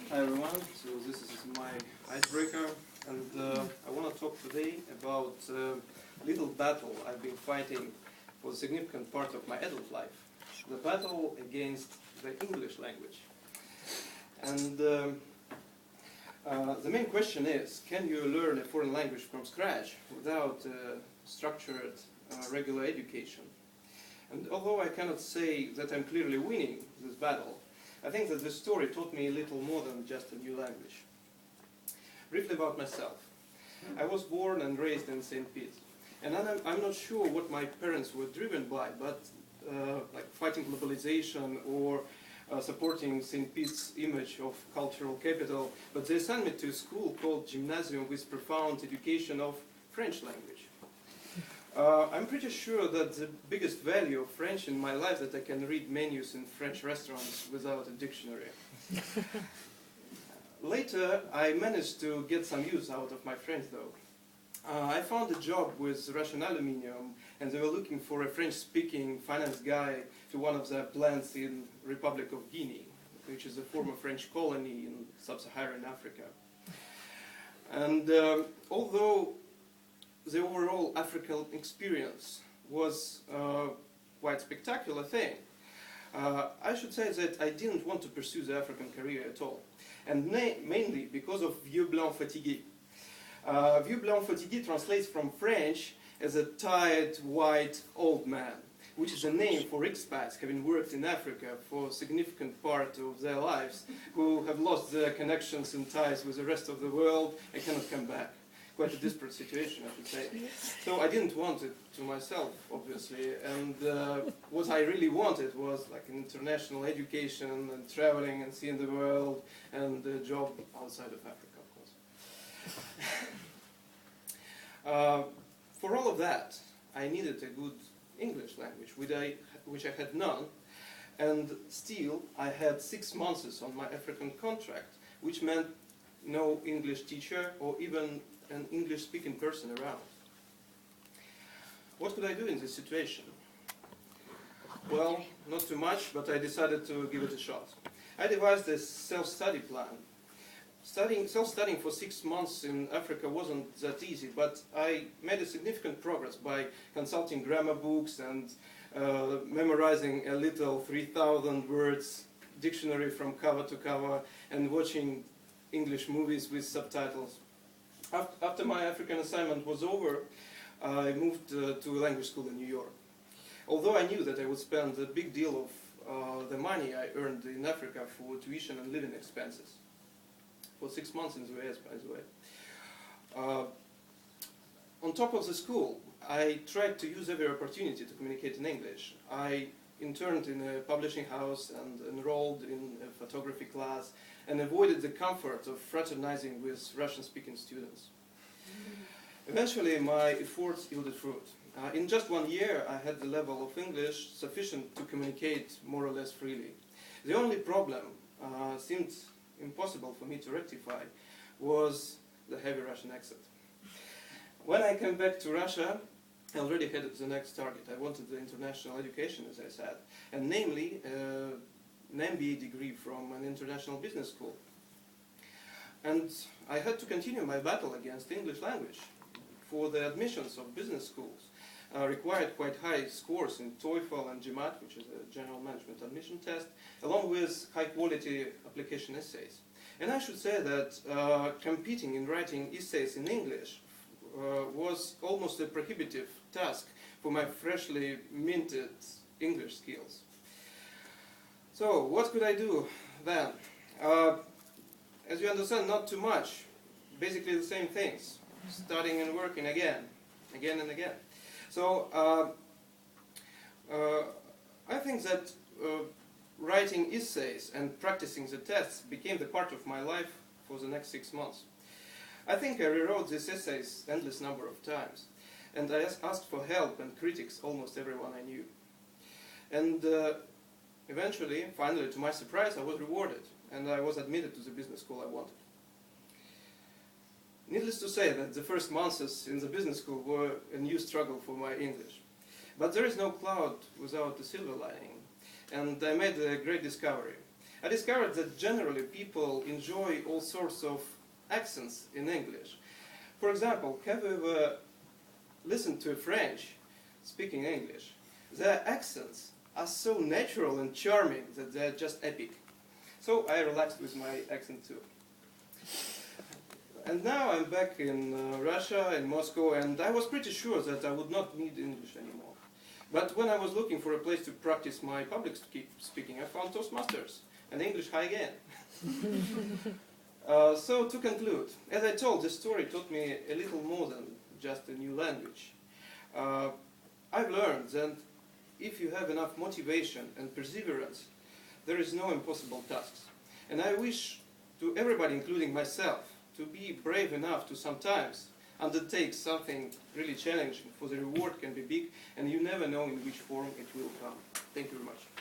Hi everyone, so this is my icebreaker, and I want to talk today about a little battle I've been fighting for a significant part of my adult life, the battle against the English language. And the main question is, can you learn a foreign language from scratch without structured regular education? And although I cannot say that I'm clearly winning this battle, I think that this story taught me a little more than just a new language. Briefly about myself. I was born and raised in St. Pete. And I'm not sure what my parents were driven by, but like fighting globalization or supporting St. Pete's image of cultural capital, but they sent me to a school called Gymnasium with profound education of French language. I'm pretty sure that the biggest value of French in my life is that I can read menus in French restaurants without a dictionary. Later, I managed to get some use out of my French though. I found a job with Russian Aluminium, and they were looking for a French-speaking finance guy to one of their plants in Republic of Guinea, which is a former French colony in sub-Saharan Africa. And although the overall African experience was quite spectacular thing, I should say that I didn't want to pursue the African career at all, and mainly because of vieux blanc fatigué. Vieux blanc fatigué translates from French as a tired, white, old man, which is a name for expats having worked in Africa for a significant part of their lives, who have lost their connections and ties with the rest of the world and cannot come back. Quite a disparate situation, I should say. So I didn't want it to myself, obviously, and what I really wanted was like an international education and traveling and seeing the world and a job outside of Africa, of course. For all of that, I needed a good English language, which I had none, and still I had 6 months on my African contract, which meant no English teacher or even an English-speaking person around. What could I do in this situation? Well, not too much, but I decided to give it a shot. I devised a self-study plan. Self-studying for 6 months in Africa wasn't that easy, but I made a significant progress by consulting grammar books and memorizing a little 3,000 words dictionary from cover to cover and watching English movies with subtitles. After my African assignment was over, I moved to a language school in New York. Although I knew that I would spend a big deal of the money I earned in Africa for tuition and living expenses. For 6 months in the US, by the way. On top of the school, I tried to use every opportunity to communicate in English. I interned in a publishing house and enrolled in a photography class and avoided the comfort of fraternizing with Russian-speaking students. Eventually, my efforts yielded fruit. In just 1 year, I had the level of English sufficient to communicate more or less freely. The only problem seemed impossible for me to rectify was the heavy Russian accent. When I came back to Russia, I already had the next target. I wanted the international education, as I said, and namely an MBA degree from an international business school. And I had to continue my battle against the English language. For the admissions of business schools required quite high scores in TOEFL and GMAT, which is a general management admission test, along with high-quality application essays. And I should say that competing in writing essays in English was almost a prohibitive task for my freshly minted English skills. So, what could I do then? As you understand, not too much. Basically the same things. Studying and working again and again. So, I think that writing essays and practicing the tests became the part of my life for the next 6 months. I think I rewrote these essays endless number of times, and I asked for help and critics almost everyone I knew. And eventually, finally, to my surprise, I was rewarded, and I was admitted to the business school I wanted. Needless to say that the first months in the business school were a new struggle for my English. But there is no cloud without a silver lining. And I made a great discovery. I discovered that generally people enjoy all sorts of accents in English. For example, have you ever listened to a French speaking English? Their accents are so natural and charming that they're just epic. So I relaxed with my accent too. And now I'm back in Russia, in Moscow, and I was pretty sure that I would not need English anymore. But when I was looking for a place to practice my public speaking, I found Toastmasters and English High again. So to conclude, as I told, this story taught me a little more than just a new language. I've learned that if you have enough motivation and perseverance, there is no impossible tasks. And I wish to everybody, including myself, to be brave enough to sometimes undertake something really challenging, for the reward can be big, and you never know in which form it will come. Thank you very much.